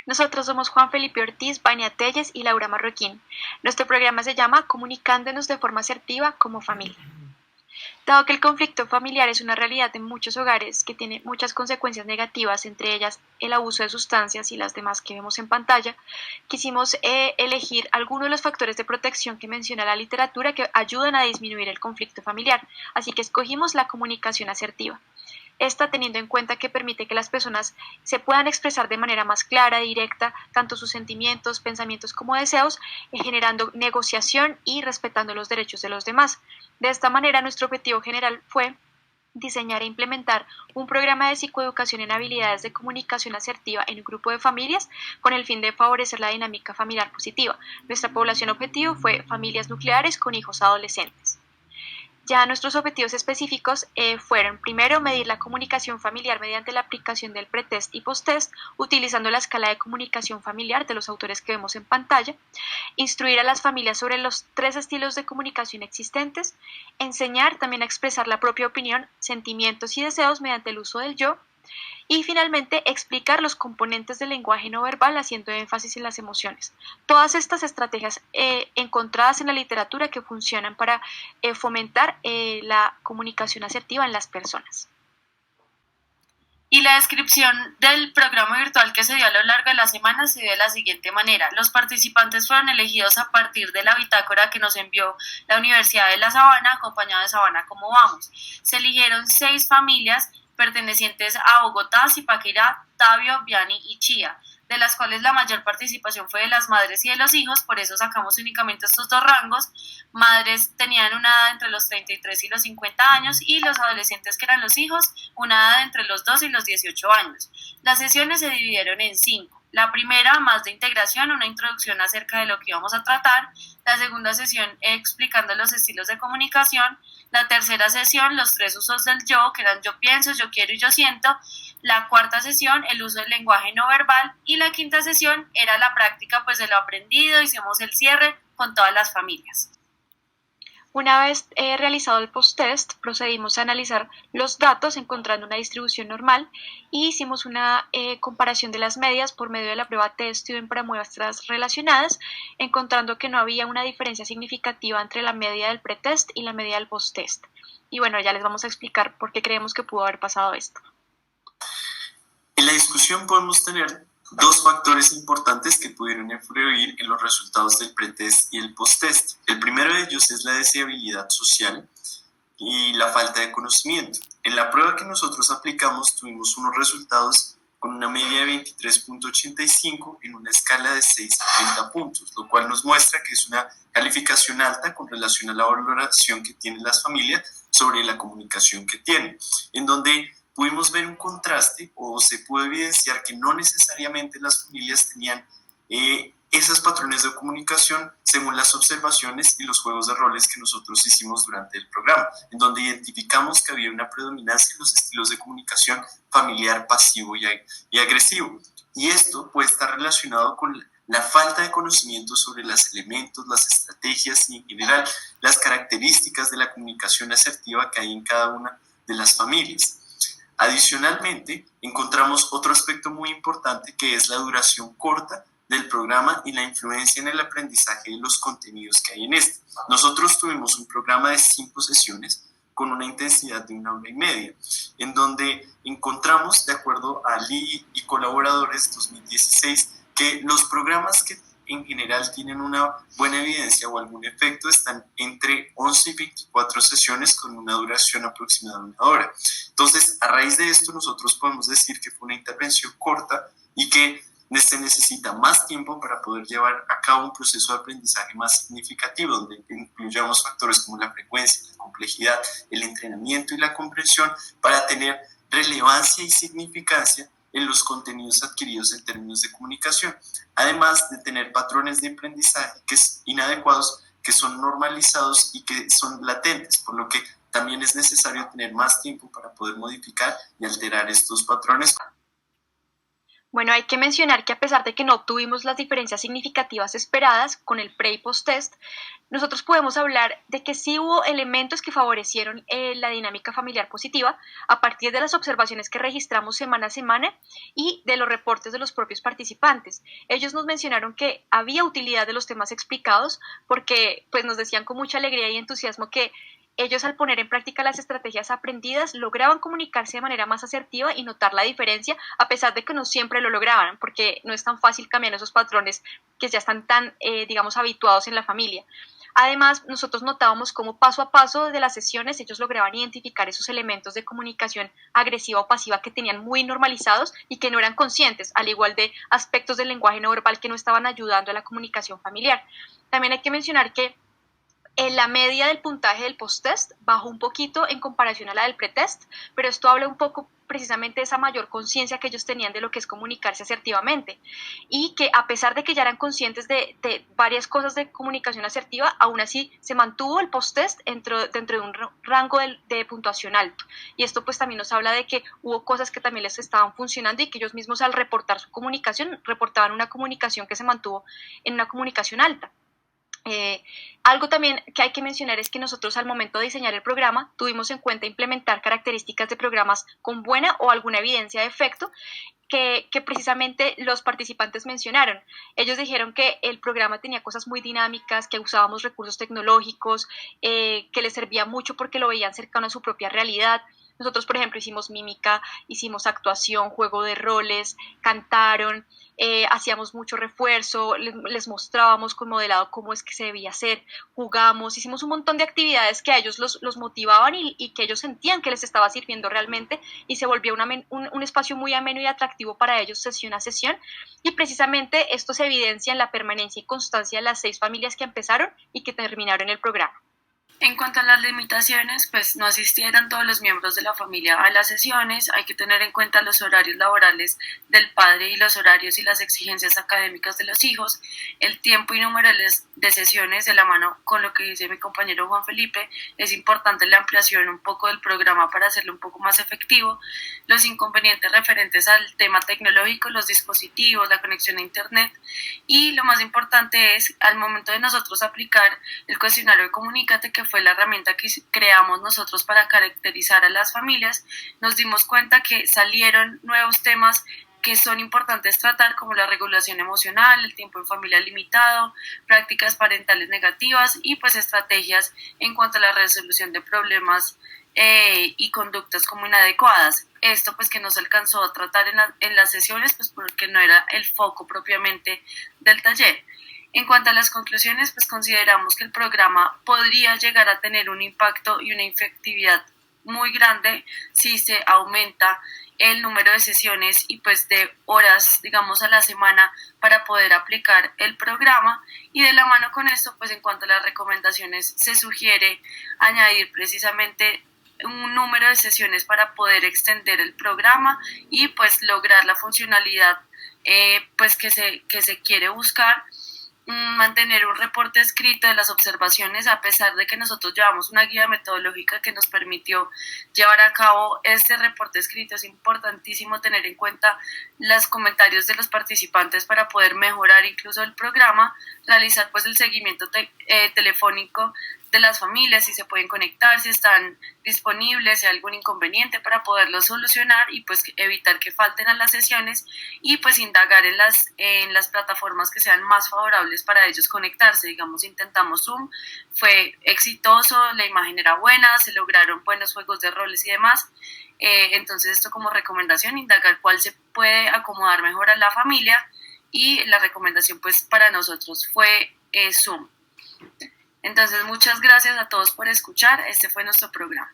Nosotros somos Juan Felipe Ortiz, Vania Telles y Laura Marroquín. Nuestro programa se llama Comunicándonos de forma asertiva como familia. Dado que el conflicto familiar es una realidad en muchos hogares que tiene muchas consecuencias negativas, entre ellas el abuso de sustancias y las demás que vemos en pantalla, quisimos elegir algunos de los factores de protección que menciona la literatura que ayudan a disminuir el conflicto familiar, así que escogimos la comunicación asertiva. Esta teniendo en cuenta que permite que las personas se puedan expresar de manera más clara, directa, tanto sus sentimientos, pensamientos como deseos, generando negociación y respetando los derechos de los demás. De esta manera, nuestro objetivo general fue diseñar e implementar un programa de psicoeducación en habilidades de comunicación asertiva en un grupo de familias con el fin de favorecer la dinámica familiar positiva. Nuestra población objetivo fue familias nucleares con hijos adolescentes. Ya nuestros objetivos específicos fueron, primero, medir la comunicación familiar mediante la aplicación del pretest y posttest, utilizando la escala de comunicación familiar de los autores que vemos en pantalla, instruir a las familias sobre los 3 estilos de comunicación existentes, enseñar también a expresar la propia opinión, sentimientos y deseos mediante el uso del yo, y finalmente explicar los componentes del lenguaje no verbal haciendo énfasis en las emociones. Todas estas estrategias encontradas en la literatura que funcionan para fomentar la comunicación asertiva en las personas. Y la descripción del programa virtual que se dio a lo largo de la semana se dio de la siguiente manera. Los participantes fueron elegidos a partir de la bitácora que nos envió la Universidad de La Sabana, acompañado de Sabana Cómo Vamos. Se eligieron 6 familias pertenecientes a Bogotá, Zipaquirá, Tabio, Viani y Chía, de las cuales la mayor participación fue de las madres y de los hijos, por eso sacamos únicamente estos 2 rangos. Madres tenían una edad entre los 33 y los 50 años y los adolescentes, que eran los hijos, una edad entre los 2 y los 18 años. Las sesiones se dividieron en 5. La primera, más de integración, una introducción acerca de lo que íbamos a tratar. La segunda sesión, explicando los estilos de comunicación. La tercera sesión, los 3 usos del yo, que eran yo pienso, yo quiero y yo siento. La cuarta sesión, el uso del lenguaje no verbal. Y la quinta sesión era la práctica pues de lo aprendido. Hicimos el cierre con todas las familias. Una vez realizado el post-test, procedimos a analizar los datos encontrando una distribución normal y hicimos una comparación de las medias por medio de la prueba Test-Student para muestras relacionadas, encontrando que no había una diferencia significativa entre la media del pretest y la media del post-test. Y bueno, ya les vamos a explicar por qué creemos que pudo haber pasado esto. En la discusión podemos tener 2 factores importantes que pudieron influir en los resultados del pretest y el posttest. El primero de ellos es la deseabilidad social y la falta de conocimiento. En la prueba que nosotros aplicamos tuvimos unos resultados con una media de 23.85 en una escala de 6 a 30 puntos, lo cual nos muestra que es una calificación alta con relación a la valoración que tienen las familias sobre la comunicación que tienen, en donde pudimos ver un contraste o se pudo evidenciar que no necesariamente las familias tenían esos patrones de comunicación según las observaciones y los juegos de roles que nosotros hicimos durante el programa, en donde identificamos que había una predominancia en los estilos de comunicación familiar pasivo y agresivo. Y esto puede estar relacionado con la falta de conocimiento sobre los elementos, las estrategias y en general las características de la comunicación asertiva que hay en cada una de las familias. Adicionalmente, encontramos otro aspecto muy importante que es la duración corta del programa y la influencia en el aprendizaje de los contenidos que hay en este. Nosotros tuvimos un programa de 5 sesiones con una intensidad de 1 hora y media, en donde encontramos, de acuerdo a Lee y colaboradores 2016, que los programas que en general tienen una buena evidencia o algún efecto están entre 11 y 24 sesiones con una duración aproximada de 1 hora. Entonces, a raíz de esto, nosotros podemos decir que fue una intervención corta y que se necesita más tiempo para poder llevar a cabo un proceso de aprendizaje más significativo, donde incluyamos factores como la frecuencia, la complejidad, el entrenamiento y la comprensión para tener relevancia y significancia en los contenidos adquiridos en términos de comunicación, además de tener patrones de aprendizaje que son inadecuados, que son normalizados y que son latentes, por lo que también es necesario tener más tiempo para poder modificar y alterar estos patrones. Bueno, hay que mencionar que a pesar de que no obtuvimos las diferencias significativas esperadas con el pre y post test, nosotros podemos hablar de que sí hubo elementos que favorecieron la dinámica familiar positiva a partir de las observaciones que registramos semana a semana y de los reportes de los propios participantes. Ellos nos mencionaron que había utilidad de los temas explicados porque pues nos decían con mucha alegría y entusiasmo que ellos al poner en práctica las estrategias aprendidas lograban comunicarse de manera más asertiva y notar la diferencia, a pesar de que no siempre lo lograban, porque no es tan fácil cambiar esos patrones que ya están tan, digamos, habituados en la familia. Además, nosotros notábamos cómo paso a paso de las sesiones ellos lograban identificar esos elementos de comunicación agresiva o pasiva que tenían muy normalizados y que no eran conscientes, al igual de aspectos del lenguaje no verbal que no estaban ayudando a la comunicación familiar. También hay que mencionar que la media del puntaje del post-test bajó un poquito en comparación a la del pre-test, pero esto habla un poco precisamente de esa mayor conciencia que ellos tenían de lo que es comunicarse asertivamente y que a pesar de que ya eran conscientes de varias cosas de comunicación asertiva, aún así se mantuvo el post-test dentro de un rango de puntuación alto. Y esto pues también nos habla de que hubo cosas que también les estaban funcionando y que ellos mismos al reportar su comunicación, reportaban una comunicación que se mantuvo en una comunicación alta. Algo también que hay que mencionar es que nosotros al momento de diseñar el programa tuvimos en cuenta implementar características de programas con buena o alguna evidencia de efecto que precisamente los participantes mencionaron. Ellos dijeron que el programa tenía cosas muy dinámicas, que usábamos recursos tecnológicos, que les servía mucho porque lo veían cercano a su propia realidad. Nosotros, por ejemplo, hicimos mímica, hicimos actuación, juego de roles, cantaron, hacíamos mucho refuerzo, les mostrábamos con modelado cómo es que se debía hacer, jugamos, hicimos un montón de actividades que a ellos los motivaban y que ellos sentían que les estaba sirviendo realmente y se volvió un espacio muy ameno y atractivo para ellos sesión a sesión y precisamente esto se evidencia en la permanencia y constancia de las 6 familias que empezaron y que terminaron el programa. En cuanto a las limitaciones, pues no asistieron todos los miembros de la familia a las sesiones, hay que tener en cuenta los horarios laborales del padre y los horarios y las exigencias académicas de los hijos, el tiempo y número de sesiones de la mano con lo que dice mi compañero Juan Felipe, es importante la ampliación un poco del programa para hacerlo un poco más efectivo, los inconvenientes referentes al tema tecnológico, los dispositivos, la conexión a internet y lo más importante es al momento de nosotros aplicar el cuestionario de Comunícate, que fue la herramienta que creamos nosotros para caracterizar a las familias, nos dimos cuenta que salieron nuevos temas que son importantes tratar, como la regulación emocional, el tiempo en familia limitado, prácticas parentales negativas y pues estrategias en cuanto a la resolución de problemas y conductas como inadecuadas. Esto pues que no se alcanzó a tratar en las sesiones pues porque no era el foco propiamente del taller. En cuanto a las conclusiones, pues consideramos que el programa podría llegar a tener un impacto y una efectividad muy grande si se aumenta el número de sesiones y pues de horas, digamos, a la semana para poder aplicar el programa. Y de la mano con esto, pues en cuanto a las recomendaciones, se sugiere añadir precisamente un número de sesiones para poder extender el programa y pues lograr la funcionalidad pues que se quiere buscar, mantener un reporte escrito de las observaciones, a pesar de que nosotros llevamos una guía metodológica que nos permitió llevar a cabo este reporte escrito. Es importantísimo tener en cuenta los comentarios de los participantes para poder mejorar incluso el programa, realizar pues el seguimiento telefónico de las familias, si se pueden conectar, si están disponibles, si hay algún inconveniente para poderlo solucionar y pues evitar que falten a las sesiones y pues indagar en las plataformas que sean más favorables para ellos conectarse. Digamos, intentamos Zoom, fue exitoso, la imagen era buena, se lograron buenos juegos de roles y demás. Entonces esto como recomendación, indagar cuál se puede acomodar mejor a la familia y la recomendación pues para nosotros fue Zoom. Entonces, muchas gracias a todos por escuchar. Este fue nuestro programa.